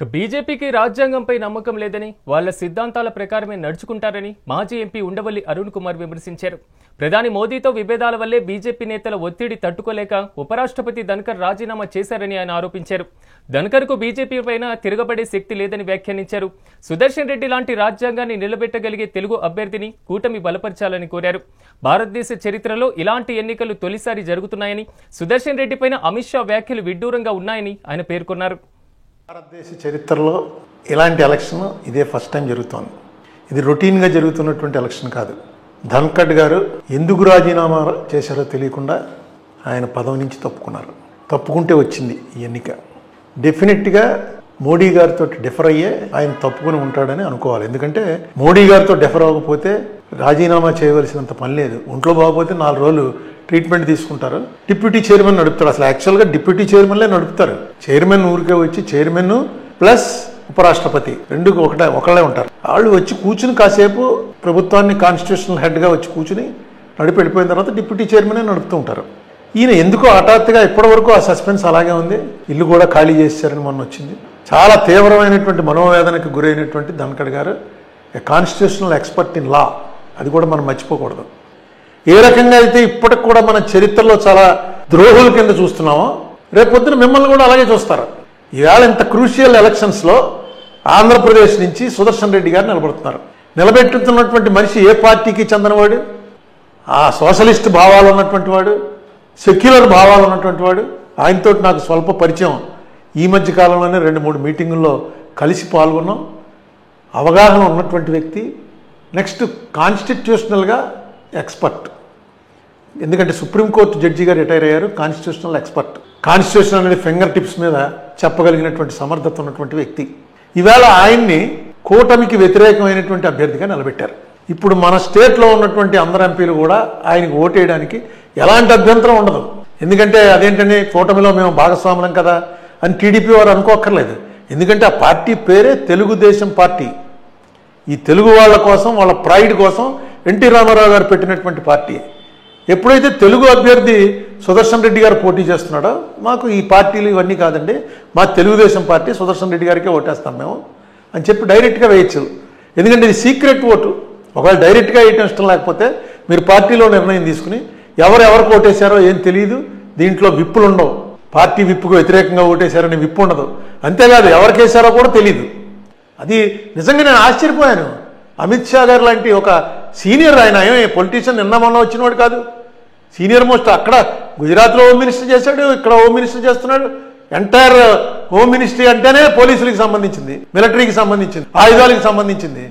బీజేపీకి రాజ్యాంగంపై నమ్మకం లేదని వాళ్ళ సిద్ధాంతాల ప్రకారమే నడుచుకుంటారని మాజీ ఎంపీ ఉండవల్లి అరుణ్ కుమార్ విమర్శించారు. ప్రధాని మోదీతో విభేదాల వల్లే బీజేపీ నేతల ఒత్తిడి తట్టుకోలేక ఉపరాష్ట్రపతి ధన్కర్ రాజీనామా చేశారని ఆయన ఆరోపించారు. ధన్కర్కు బీజేపీ పైన తిరగబడే శక్తి లేదని వ్యాఖ్యానించారు. సుదర్శన్ రెడ్డి లాంటి రాజ్యాంగాన్ని నిలబెట్టగలిగే తెలుగు అభ్యర్థిని కూటమి బలపరచాలని కోరారు. భారతదేశ చరిత్రలో ఇలాంటి ఎన్నికలు తొలిసారి జరుగుతున్నాయని, సుదర్శన్ రెడ్డి పైన అమిత్ షా వ్యాఖ్యలు విడ్డూరంగా ఉన్నాయని ఆయన పేర్కొన్నారు. భారతదేశ చరిత్రలో ఇలాంటి ఎలక్షన్ ఇదే ఫస్ట్ టైం జరుగుతోంది. ఇది రొటీన్గా జరుగుతున్నటువంటి ఎలక్షన్ కాదు. ధన్కర్ గారు ఎందుకు రాజీనామా చేశారో తెలియకుండా ఆయన పదవి నుంచి తప్పుకుంటే వచ్చింది ఈ ఎన్నిక. డెఫినెట్గా మోడీ గారితో డిఫర్ అయ్యే ఆయన తప్పుకుని ఉంటాడని అనుకోవాలి. ఎందుకంటే మోడీ గారితో డిఫర్ అవ్వకపోతే రాజీనామా చేయవలసినంత పని లేదు. ఒంట్లో బాగపోతే 4 రోజులు ట్రీట్మెంట్ తీసుకుంటారు. డిప్యూటీ చైర్మన్ నడుపుతారు. అసలు యాక్చువల్గా డిప్యూటీ చైర్మన్లే నడుపుతారు. చైర్మన్ ఊరికే వచ్చి చైర్మన్ ప్లస్ ఉపరాష్ట్రపతి రెండు ఒకళ్ళే ఉంటారు. వాళ్ళు వచ్చి కూర్చుని కాసేపు ప్రభుత్వాన్ని కాన్స్టిట్యూషనల్ హెడ్గా వచ్చి కూర్చుని నడిపి వెళ్ళిపోయిన తర్వాత డిప్యూటీ చైర్మనే నడుపుతూ ఉంటారు. ఈయన ఎందుకో హఠాత్తుగా ఇప్పటి వరకు ఆ సస్పెన్స్ అలాగే ఉంది. ఇల్లు కూడా ఖాళీ చేశారని మొన్న వచ్చింది. చాలా తీవ్రమైనటువంటి మనోవేదనకు గురైనటువంటి ధన్కర్ గారు కాన్స్టిట్యూషనల్ ఎక్స్పర్ట్ ఇన్ లా, అది కూడా మనం మర్చిపోకూడదు. ఏ రకంగా అయితే ఇప్పటికి కూడా మన చరిత్రలో చాలా ద్రోహుల కింద చూస్తున్నామో రేపొద్దున మిమ్మల్ని కూడా అలాగే చూస్తారు. ఈవేళ ఇంత క్రూషియల్ ఎలక్షన్స్లో ఆంధ్రప్రదేశ్ నుంచి సుదర్శన్ రెడ్డి గారు నిలబడుతున్నారు. నిలబెట్టుతున్నటువంటి మనిషి ఏ పార్టీకి చెందినవాడు? ఆ సోషలిస్ట్ భావాలు ఉన్నటువంటి వాడు, సెక్యులర్ భావాలు ఉన్నటువంటి వాడు. ఆయనతో నాకు స్వల్ప పరిచయం. ఈ మధ్య కాలంలోనే 2-3 మీటింగుల్లో కలిసి పాల్గొన్నాం. అవగాహన ఉన్నటువంటి వ్యక్తి. నెక్స్ట్ కాన్స్టిట్యూషనల్గా ఎక్స్పర్ట్. ఎందుకంటే సుప్రీంకోర్టు జడ్జిగా రిటైర్ అయ్యారు. Constitutional expert. కాన్స్టిట్యూషన్ అనేది ఫింగర్ టిప్స్ మీద చెప్పగలిగినటువంటి సమర్థత ఉన్నటువంటి వ్యక్తి. ఈవేళ ఆయన్ని కూటమికి వ్యతిరేకమైనటువంటి అభ్యర్థిగా నిలబెట్టారు. ఇప్పుడు మన స్టేట్లో ఉన్నటువంటి అందరు ఎంపీలు కూడా ఆయనకు ఓటేయడానికి ఎలాంటి అభ్యంతరం ఉండదు. ఎందుకంటే అదేంటని కూటమిలో మేము భాగస్వాములం కదా అని టీడీపీ వారు అనుకోక్కర్లేదు. ఎందుకంటే ఆ పార్టీ పేరే తెలుగుదేశం పార్టీ. ఈ తెలుగు వాళ్ళ కోసం, వాళ్ళ ప్రైడ్ కోసం ఎన్టీ రామారావు గారు పెట్టినటువంటి పార్టీ. ఎప్పుడైతే తెలుగు అభ్యర్థి సుదర్శన్ రెడ్డి గారు పోటీ చేస్తున్నాడో మాకు ఈ పార్టీలు ఇవన్నీ కాదండి, మా తెలుగుదేశం పార్టీ సుదర్శన్ రెడ్డి గారికే ఓటేస్తాం మేము అని చెప్పి డైరెక్ట్గా వేయచ్చు. ఎందుకంటే ఇది సీక్రెట్ ఓటు. ఒకవేళ డైరెక్ట్గా వేయటం ఇష్టం లేకపోతే మీరు పార్టీలో నిర్ణయం తీసుకుని ఎవరెవరికి ఓటేశారో ఏం తెలియదు. దీంట్లో విప్పులు ఉండవు. పార్టీ విప్పుకు వ్యతిరేకంగా ఓటేశారని విప్పు ఉండదు. అంతేకాదు ఎవరికి వేశారో కూడా తెలియదు. అది నిజంగా నేను ఆశ్చర్యపోయాను. అమిత్ షా గారు లాంటి ఒక సీనియర్, ఆయన పొలిటీషియన్ నిన్న మొన్న వచ్చినవాడు కాదు. Senior most. అక్కడ గుజరాత్లో హోమ్ మినిస్టర్ చేశాడు, ఇక్కడ హోమ్ మినిస్టర్ చేస్తున్నాడు. ఎంటైర్ హోమ్ మినిస్ట్రీ అంటేనే పోలీసులకు సంబంధించింది, మిలిటరీకి సంబంధించింది, ఆయుధాలకు సంబంధించింది.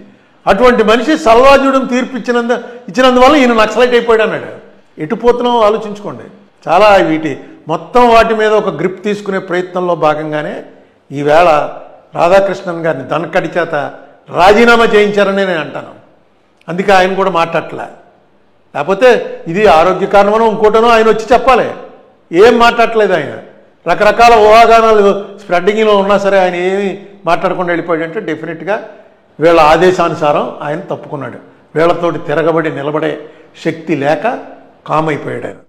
అటువంటి మనిషి సల్వాజుడం తీర్పు ఇచ్చినందువల్ల ఈయన నక్సలైట్ అయిపోయాడు అన్నాడు. ఎటుపోతున్నామో ఆలోచించుకోండి. చాలా మొత్తం వాటి మీద ఒక గ్రిప్ తీసుకునే ప్రయత్నంలో భాగంగానే ఈవేళ రాధాకృష్ణన్ గారిని ధన్కర్ చేత రాజీనామా చేయించారని నేను అంటాను. అందుకే ఆయన కూడా మాట్లాడలే. లేకపోతే ఇది ఆరోగ్య కారణమనో ఇంకోటనో ఆయన వచ్చి చెప్పాలి. ఏం మాట్లాడలేదు ఆయన. రకరకాల ఊహాగానాలు స్ప్రెడ్డింగ్లో ఉన్నా సరే ఆయన ఏమి మాట్లాడకుండా వెళ్ళిపోయాడంటే డెఫినెట్గా వీళ్ళ ఆదేశానుసారం ఆయన తప్పుకున్నాడు. వీళ్ళతోటి తిరగబడి నిలబడే శక్తి లేక కామైపోయాడు ఆయన.